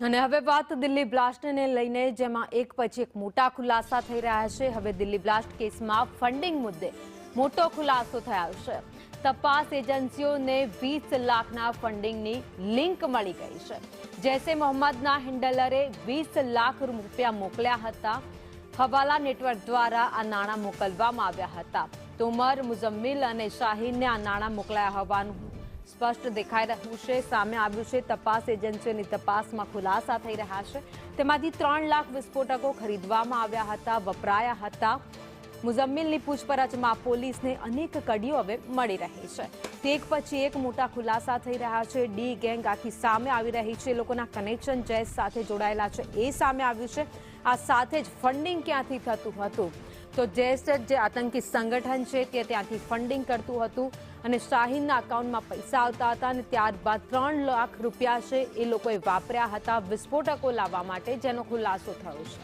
અને હવે વાત દિલ્હી બ્લાસ્ટને લઈને, જેમાં એક પછી એક મોટા ખુલાસા થઈ રહ્યા છે। હવે દિલ્હી બ્લાસ્ટ કેસમાં ફંડિંગ મુદ્દે મોટો ખુલાસો થયો છે। તપાસ એજન્સીઓને 20 લાખના ફંડિંગની લિંક મળી ગઈ છે। જૈશે મોહમ્મદના હેન્ડલરે 20 લાખ રૂપિયા મોકલ્યા હતા। હવાલા નેટવર્ક દ્વારા આ નાણાં મોકલવામાં આવ્યા હતા। તોમર, મુઝમ્મિલ અને શાહીનને આ નાણાં મોકલાયા હોવાનું સ્પષ્ટ દેખાઈ રહ્યું છે। સામે આવ્યું છે તપાસ એજન્સીઓની તપાસમાં ખુલાસા થઈ રહ્યા છે। તેમાંથી 3 લાખ વિસ્ફોટકો ખરીદવામાં આવ્યા હતા, વપરાયા હતા। મુઝમ્મિલની પૂછપરછમાં પોલીસને અનેક કડીઓ હવે મળી રહી છે। તે એક પછી એક મોટા ખુલાસા થઈ રહ્યા છે। ડી ગેંગ આખી સામે આવી રહી છે। લોકોના કનેક્શન જૈશ સાથે જોડાયેલા છે એ સામે આવ્યું છે। આ સાથે જ ફંડિંગ ક્યાંથી થતું હતું, તો જૈશ જે આતંકી સંગઠન છે તે ત્યાંથી ફંડિંગ કરતું હતું અને શાહીનના એકાઉન્ટમાં પૈસા આવતા હતા અને ત્યારબાદ 3 લાખ રૂપિયા છે એ લોકોએ વાપર્યા હતા વિસ્ફોટકો લાવવા માટે, જેનો ખુલાસો થયો છે।